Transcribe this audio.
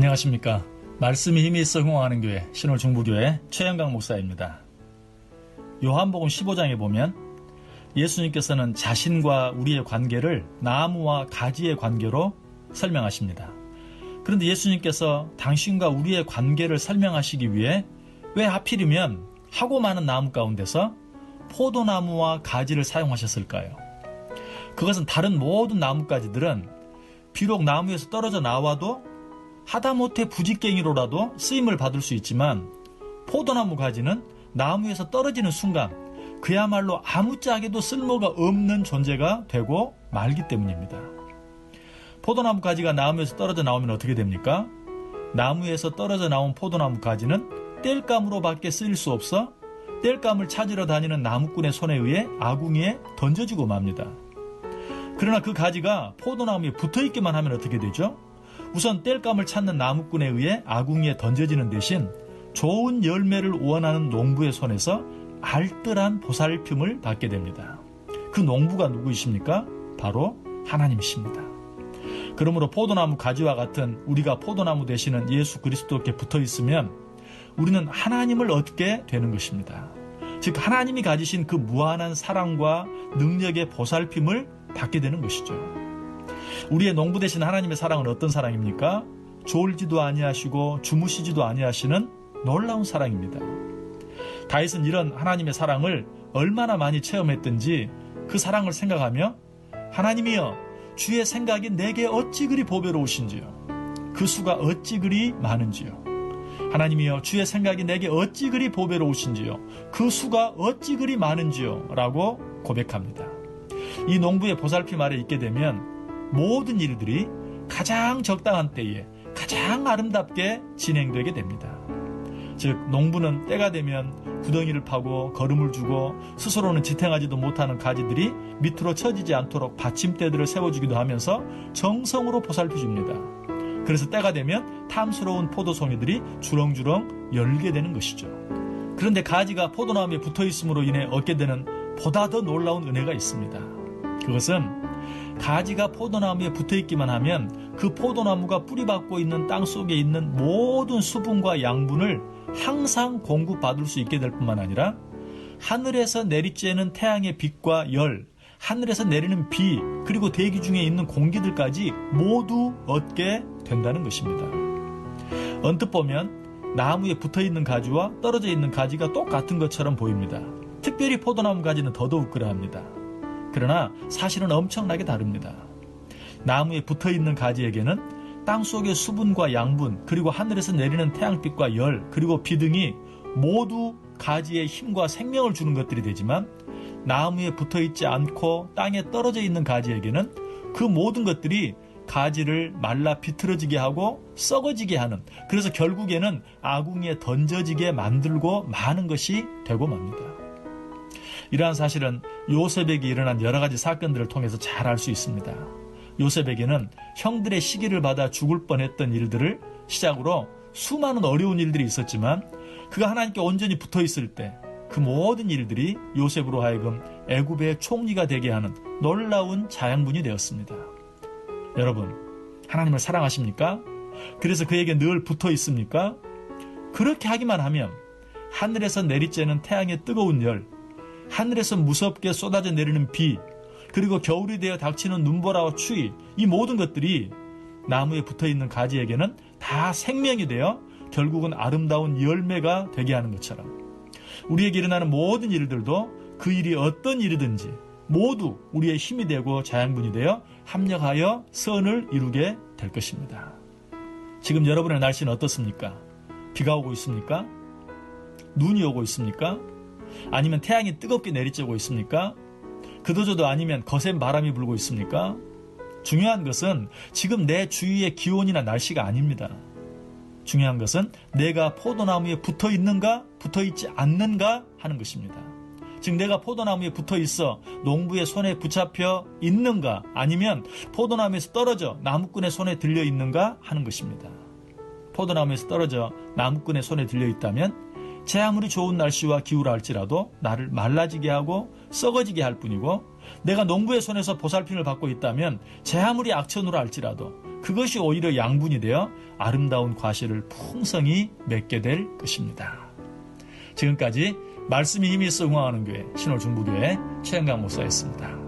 안녕하십니까. 말씀이 힘이 있어 흥황하는 교회 신월중부교회 최영강 목사입니다. 요한복음 15장에 보면 예수님께서는 자신과 우리의 관계를 나무와 가지의 관계로 설명하십니다. 그런데 예수님께서 당신과 우리의 관계를 설명하시기 위해 왜 하필이면 하고 많은 나무 가운데서 포도나무와 가지를 사용하셨을까요? 그것은 다른 모든 나뭇가지들은 비록 나무에서 떨어져 나와도 하다못해 부직갱이로라도 쓰임을 받을 수 있지만 포도나무 가지는 나무에서 떨어지는 순간 그야말로 아무짝에도 쓸모가 없는 존재가 되고 말기 때문입니다. 포도나무 가지가 나무에서 떨어져 나오면 어떻게 됩니까? 나무에서 떨어져 나온 포도나무 가지는 땔감으로 밖에 쓰일 수 없어 땔감을 찾으러 다니는 나무꾼의 손에 의해 아궁이에 던져지고 맙니다. 그러나 그 가지가 포도나무에 붙어있기만 하면 어떻게 되죠? 우선 땔감을 찾는 나무꾼에 의해 아궁이에 던져지는 대신 좋은 열매를 원하는 농부의 손에서 알뜰한 보살핌을 받게 됩니다. 그 농부가 누구이십니까? 바로 하나님이십니다. 그러므로 포도나무 가지와 같은 우리가 포도나무 되시는 예수 그리스도께 붙어있으면 우리는 하나님을 얻게 되는 것입니다. 즉 하나님이 가지신 그 무한한 사랑과 능력의 보살핌을 받게 되는 것이죠. 우리의 농부 되신 하나님의 사랑은 어떤 사랑입니까? 졸지도 아니하시고 주무시지도 아니하시는 놀라운 사랑입니다. 다윗은 이런 하나님의 사랑을 얼마나 많이 체험했든지 그 사랑을 생각하며 하나님이여 주의 생각이 내게 어찌 그리 보배로우신지요. 그 수가 어찌 그리 많은지요. 하나님이여 주의 생각이 내게 어찌 그리 보배로우신지요. 그 수가 어찌 그리 많은지요. 라고 고백합니다. 이 농부의 보살핌 아래 있게 되면 모든 일들이 가장 적당한 때에 가장 아름답게 진행되게 됩니다. 즉 농부는 때가 되면 구덩이를 파고 거름을 주고 스스로는 지탱하지도 못하는 가지들이 밑으로 처지지 않도록 받침대들을 세워주기도 하면서 정성으로 보살펴줍니다. 그래서 때가 되면 탐스러운 포도송이들이 주렁주렁 열게 되는 것이죠. 그런데 가지가 포도나무에 붙어있음으로 인해 얻게 되는 보다 더 놀라운 은혜가 있습니다. 그것은 가지가 포도나무에 붙어있기만 하면 그 포도나무가 뿌리박고 있는 땅 속에 있는 모든 수분과 양분을 항상 공급받을 수 있게 될 뿐만 아니라 하늘에서 내리쬐는 태양의 빛과 열, 하늘에서 내리는 비, 그리고 대기 중에 있는 공기들까지 모두 얻게 된다는 것입니다. 언뜻 보면 나무에 붙어있는 가지와 떨어져 있는 가지가 똑같은 것처럼 보입니다. 특별히 포도나무 가지는 더더욱 그러합니다. 그러나 사실은 엄청나게 다릅니다. 나무에 붙어있는 가지에게는 땅속의 수분과 양분, 그리고 하늘에서 내리는 태양빛과 열, 그리고 비 등이 모두 가지의 힘과 생명을 주는 것들이 되지만 나무에 붙어있지 않고 땅에 떨어져 있는 가지에게는 그 모든 것들이 가지를 말라 비틀어지게 하고 썩어지게 하는, 그래서 결국에는 아궁이에 던져지게 만들고 마는 것이 되고 맙니다. 이러한 사실은 요셉에게 일어난 여러 가지 사건들을 통해서 잘 알 수 있습니다. 요셉에게는 형들의 시기를 받아 죽을 뻔했던 일들을 시작으로 수많은 어려운 일들이 있었지만 그가 하나님께 온전히 붙어있을 때 그 모든 일들이 요셉으로 하여금 애굽의 총리가 되게 하는 놀라운 자양분이 되었습니다. 여러분, 하나님을 사랑하십니까? 그래서 그에게 늘 붙어 있습니까? 그렇게 하기만 하면 하늘에서 내리쬐는 태양의 뜨거운 열, 하늘에서 무섭게 쏟아져 내리는 비, 그리고 겨울이 되어 닥치는 눈보라와 추위, 이 모든 것들이 나무에 붙어있는 가지에게는 다 생명이 되어 결국은 아름다운 열매가 되게 하는 것처럼 우리에게 일어나는 모든 일들도 그 일이 어떤 일이든지 모두 우리의 힘이 되고 자양분이 되어 합력하여 선을 이루게 될 것입니다. 지금 여러분의 날씨는 어떻습니까? 비가 오고 있습니까? 눈이 오고 있습니까? 아니면 태양이 뜨겁게 내리쬐고 있습니까? 그도저도 아니면 거센 바람이 불고 있습니까? 중요한 것은 지금 내 주위의 기온이나 날씨가 아닙니다. 중요한 것은 내가 포도나무에 붙어 있는가, 붙어 있지 않는가 하는 것입니다. 즉 내가 포도나무에 붙어 있어 농부의 손에 붙잡혀 있는가, 아니면 포도나무에서 떨어져 나무꾼의 손에 들려 있는가 하는 것입니다. 포도나무에서 떨어져 나무꾼의 손에 들려 있다면 제 아무리 좋은 날씨와 기후라 할지라도 나를 말라지게 하고 썩어지게 할 뿐이고, 내가 농부의 손에서 보살핌을 받고 있다면 제 아무리 악천후로 할지라도 그것이 오히려 양분이 되어 아름다운 과실을 풍성히 맺게 될 것입니다. 지금까지 말씀이 힘이 있어 응원하는 교회 신홀중부교회 최영강 목사였습니다.